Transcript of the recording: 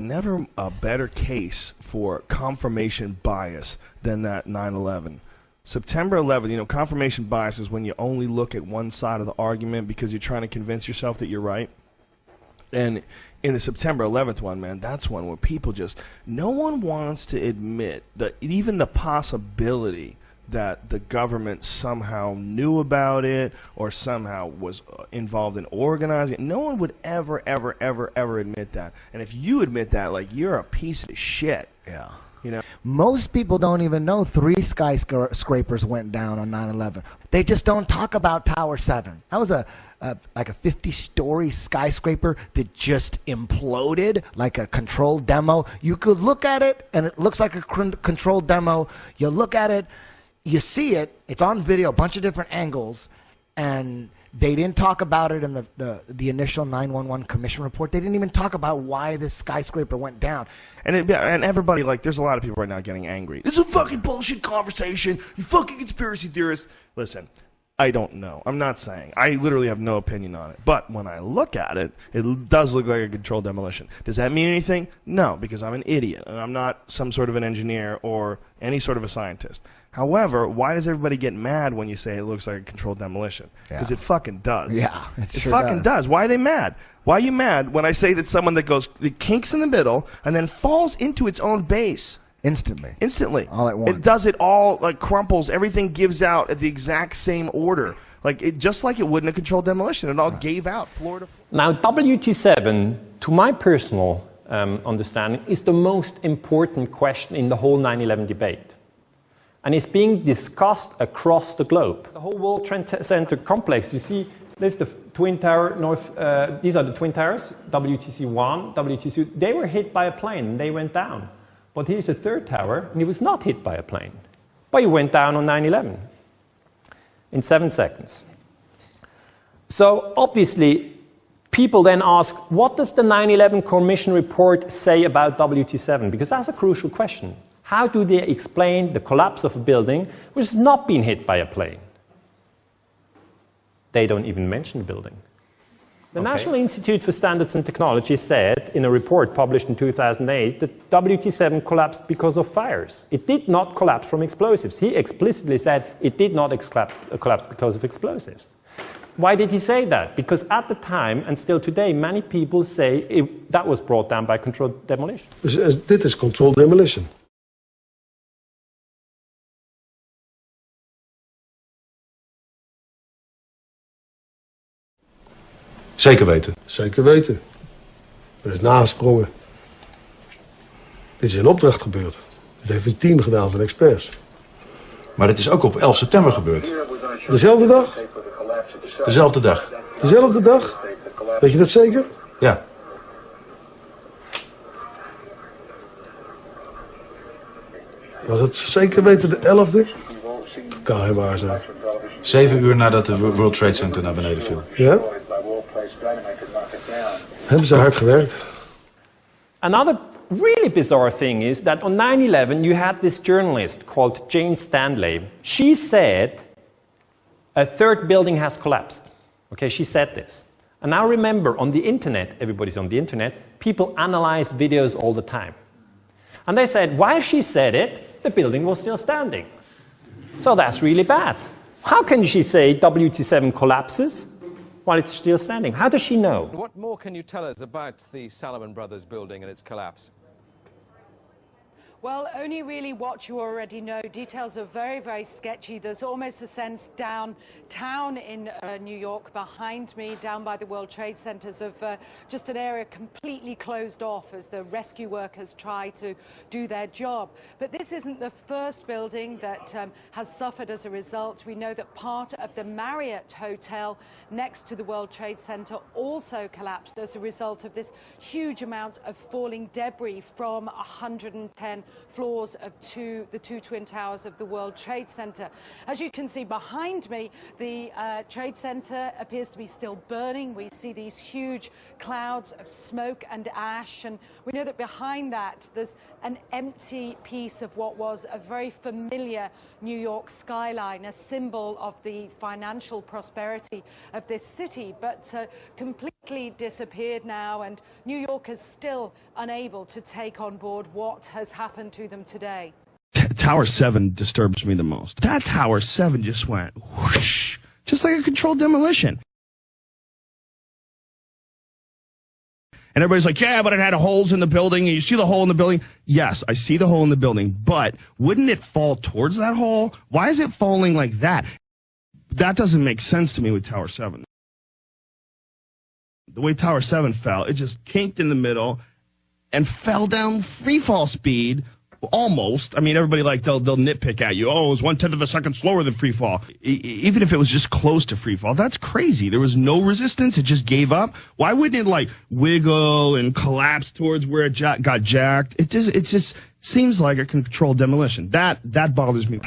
was never a better case for confirmation bias than that 9/11. September 11th, you know, confirmation bias is when you only look at one side of the argument because you're trying to convince yourself that you're right. And in the September 11th one, man, that's one where people just, no one wants to admit that even the possibility that the government somehow knew about it or somehow was involved in organizing it. No one would ever admit that. And if you admit that, like, you're a piece of shit. Yeah. You know? Most people don't even know 3 skyscrapers went down on 9/11. They just don't talk about Tower 7. That was like a 50-story skyscraper that just imploded, like a controlled demo. You could look at it, and it looks like a controlled demo. You look at it, you see it, it's on video, a bunch of different angles, and they didn't talk about it in the initial 911 commission report. They didn't even talk about why this skyscraper went down. And everybody, like, there's a lot of people right now getting angry. This is a fucking bullshit conversation. You fucking conspiracy theorists. Listen, I don't know. I'm not saying. I literally have no opinion on it. But when I look at it, it does look like a controlled demolition. Does that mean anything? No, because I'm an idiot, and I'm not some sort of an engineer or any sort of a scientist. However, why does everybody get mad when you say it looks like a controlled demolition? Because it fucking does. Yeah, it sure fucking does. Why are they mad? Why are you mad when I say that someone that kinks in the middle and then falls into its own base? Instantly. All at once. It does it all, like, crumples. Everything gives out at the exact same order. Like, just like it would in a controlled demolition. It all gave out floor to floor. Now, WT7, to my personal understanding, is the most important question in the whole 9/11 debate. And it's being discussed across the globe. The whole World Trade Center complex, you see, there's the Twin Tower, these are the Twin Towers, WTC1, WTC2. They were hit by a plane, and they went down. But here's the third tower, and it was not hit by a plane. But it went down on 9/11 in 7 seconds. So obviously, people then ask, what does the 9/11 Commission report say about WT7? Because that's a crucial question. How do they explain the collapse of a building which has not been hit by a plane? They don't even mention the building. The National Institute for Standards and Technology said in a report published in 2008 that WT7 collapsed because of fires. It did not collapse from explosives. He explicitly said it did not collapse because of explosives. Why did he say that? Because at the time, and still today, many people say that was brought down by controlled demolition. Dit is controlled demolition. Zeker weten. Zeker weten. Er is nagesprongen. Dit is in opdracht gebeurd. Dit heeft een team gedaan van experts. Maar dit is ook op 11 september gebeurd. Dezelfde dag? Dezelfde dag. Dezelfde dag? Weet je dat zeker? Ja. Was het zeker weten de 11e? Dat kan geen waar zijn. 7 uur nadat de World Trade Center naar beneden viel. Ja? Hebben ze hard gewerkt. Another really bizarre thing is that on 9/11 you had this journalist called Jane Stanley. She said a third building has collapsed. Okay, she said this. And now remember, on the internet, everybody's on the internet, people analyze videos all the time. And they said, while she said it, the building was still standing. So that's really bad. How can she say WT7 collapses while it's still standing? How does she know? What more can you tell us about the Salomon Brothers building and its collapse? Well, only really what you already know. Details are very, very sketchy. There's almost a sense downtown in New York behind me, down by the World Trade Centers, of just an area completely closed off as the rescue workers try to do their job. But this isn't the first building that has suffered as a result. We know that part of the Marriott Hotel next to the World Trade Center also collapsed as a result of this huge amount of falling debris from 110 floors of the two twin towers of the World Trade Center. As you can see behind me, the Trade Center appears to be still burning. We see these huge clouds of smoke and ash, and we know that behind that there's an empty piece of what was a very familiar New York skyline, a symbol of the financial prosperity of this city, but completely disappeared now, and New York is still unable to take on board what has happened to them today. Tower 7 disturbs me the most. That Tower 7 just went whoosh, just like a controlled demolition. And everybody's like, yeah, but it had holes in the building. And you see the hole in the building? Yes, I see the hole in the building. But wouldn't it fall towards that hole? Why is it falling like that? That doesn't make sense to me with Tower 7. The way Tower 7 fell, it just kinked in the middle and fell down free fall speed. Almost. I mean, everybody they'll nitpick at you. Oh, it was 1/10 of a second slower than free fall. Even if it was just close to free fall, that's crazy. There was no resistance. It just gave up. Why wouldn't it wiggle and collapse towards where it got jacked? It just seems like a controlled demolition. That bothers me.